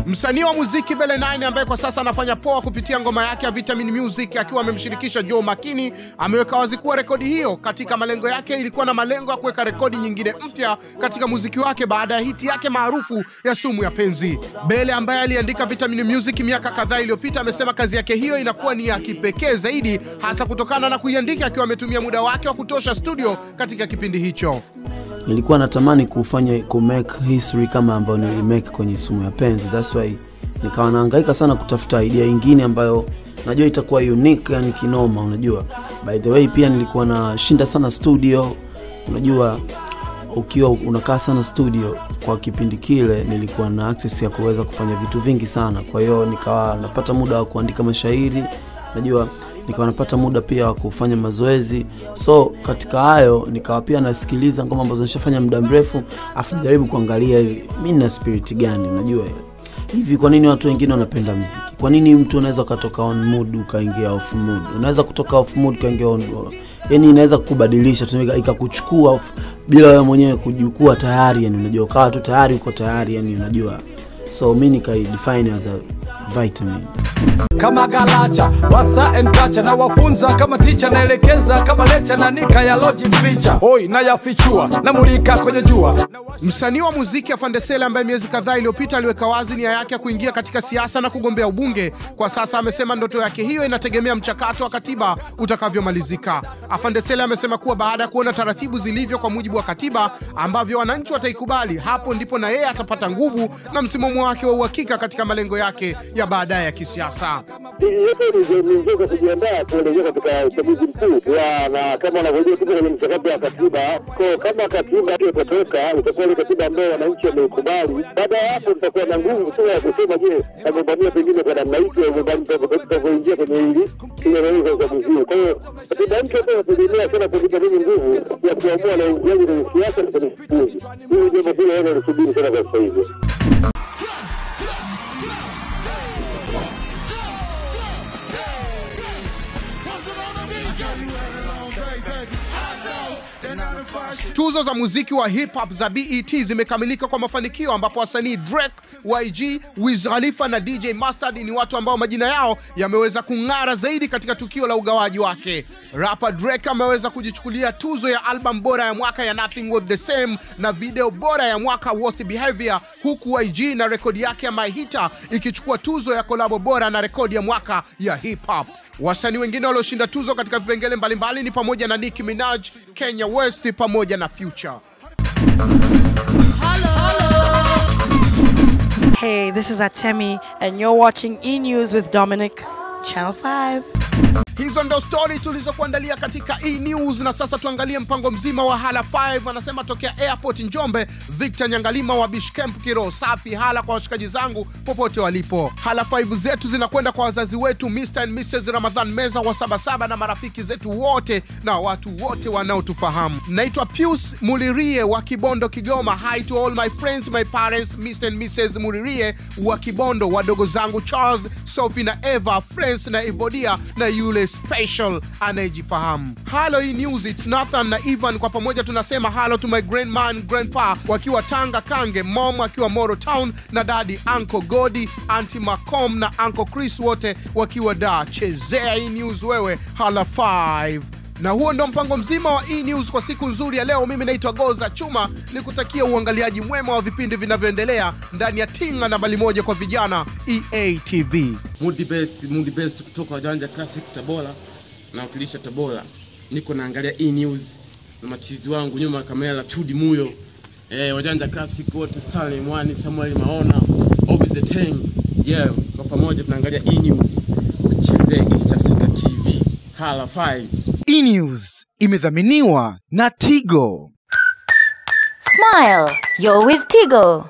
Msanii wa muziki Bele 9 ambaye kwa sasa anafanya poa kupitia ngoma yake ya Vitamin Music akiwa amemshirikisha Joe Makini ameweka wazi kuwa rekodi hiyo katika malengo yake ilikuwa na malengo ya kuweka rekodi nyingine mpya katika muziki wake baada ya hiti yake maarufu ya Sumu ya Penzi. Bele ambaye aliandika Vitamin Music miaka kadhaa iliyopita amesema kazi yake hiyo inakuwa ni ya kipekee zaidi hasa kutokana na kuiandika akiwa ametumia muda wake wa kutosha studio katika kipindi hicho. Nilikuwa natamani make history kama ambayo nilimake kwenye Sumu ya Penzi. That's why nikawa nahangaika sana kutafuta idea nyingine ambayo najua itakuwa unique, yani kinoma, unajua. By the way pia nilikuwa nashinda sana studio, unajua ukiwa unakaa sana studio kwa kipindi kile nilikuwa na access ya kuweza kufanya vitu vingi sana. Kwa hiyo nikawa napata muda wa kuandika mashairi, unajua nikawa napata muda pia wa kufanya mazoezi. So katika hayo nikawa pia nasikiliza ngoma ambazo nishafanya muda mrefu afu nijaribu kuangalia mimi na spirit gani, unajua hivi kwa nini watu wengine wanapenda muziki? Kwa nini mtu unaweza kutoka on mood ukaingia off mood? Unaweza kutoka off mood ukaingia on, yani inaweza kukubadilisha tuseme ikakuchukua bila wewe mwenyewe kujukua tayari, yani unajua kawa tu tayari uko tayari, yani unajua. So mimi nikai define as a vitamin. Kama galacha, wasa and culture na wafunza kama teacher naelekeza kama lecture na nika ya logic feature. Oi na yafichua na mulika kwenye jua. Msanii wa muziki Afande Sele ambaye miezi kadhaa iliyopita aliweka wazi nia yake ya kuingia katika siasa na kugombea ubunge, kwa sasa amesema ndoto yake hiyo inategemea mchakato wa katiba utakavyomalizika. Afande Sele amesema kuwa baada ya kuona taratibu zilivyo kwa mujibu wa katiba ambavyo wananchi wataikubali, hapo ndipo na yeye atapata nguvu na msimamo wake wa uhakika katika malengo yake ya baadaye ya kisiasa. Yote ni kujiandaa kuelekea katika uchaguzi mkuu na kama unavyojua tuko kwenye mchakato wa katiba. Kwa kama katiba itatoka itakuwa ni katiba ambayo wananchi wameikubali, baada ya hapo tutakuwa na nguvu tu ya kusema je, nagombania pengine kwa namna hii au tutakoingia kwenye hili kile uchaguzi. Kwa hiyo katiba mpya inategemea sana kulipa nini nguvu ya kuamua na uingiaji kwenye siasa na kwenye uchaguzi. Hili jambo hilo linasubiri sana kwa sasa hivi. Tuzo za muziki wa hip hop za BET zimekamilika kwa mafanikio ambapo wasanii Drake, YG, Wiz Khalifa na DJ Mustard ni watu ambao majina yao yameweza kung'ara zaidi katika tukio la ugawaji wake. Rapper Drake ameweza kujichukulia tuzo ya album bora ya mwaka ya Nothing Was The Same na video bora ya mwaka Worst Behavior, huku YG na rekodi yake ya My Hitter ikichukua tuzo ya kolabo bora na rekodi ya mwaka ya hip hop. Wasanii wengine walioshinda tuzo katika vipengele mbalimbali ni pamoja na Nicki Minaj, Kanye West pamoja na Future. Hey, this is Atemi and you're watching E-News with Dominic, Channel 5. Hizo ndo story tulizokuandalia katika E-News, na sasa tuangalie mpango mzima wa Hala 5. Anasema tokea airport Njombe, Victor Nyangalima wa Beach Camp Kiro. Safi hala kwa washikaji zangu popote walipo. Hala 5 zetu zinakwenda kwa wazazi wetu Mr. and Mrs. Ramadhan Meza wa Sabasaba na marafiki zetu wote na watu wote wanaotufahamu. Naitwa Pius Mulirie wa Kibondo Kigoma. Hi to all my friends, my parents, Mr. and Mrs. Mulirie wa Kibondo, wadogo zangu Charles, Sophie na Eva, friends na Evodia na yule special anayejifahamu. Hello E-News, it's Nathan na Ivan, kwa pamoja tunasema hello to my grandma and grandpa wakiwa Tanga Kange, mom akiwa Moro Town na daddy Uncle Godi, Auntie Macom na Uncle Chris wote wakiwa da. Chezea E-News wewe Hala 5. Na huo ndo mpango mzima wa E-News kwa siku nzuri ya leo. Mimi naitwa Goza Chuma, nikutakia uangaliaji mwema wa vipindi vinavyoendelea ndani ya Tinga nambari 1 kwa vijana EATV. Moody best kutoka Wajanja Classic Tabora na wakilisha Tabora. Niko naangalia E-News na machizi wangu nyuma ya kamera Tudi Muyo. Wajanja Classic wote, Salim Wani, Samuel Maona, Obi the Tang. Yeah, kwa pamoja tunaangalia E-News. Usichezee East Africa TV. Hala 5. E-News imedhaminiwa na Tigo. Smile, you're with Tigo.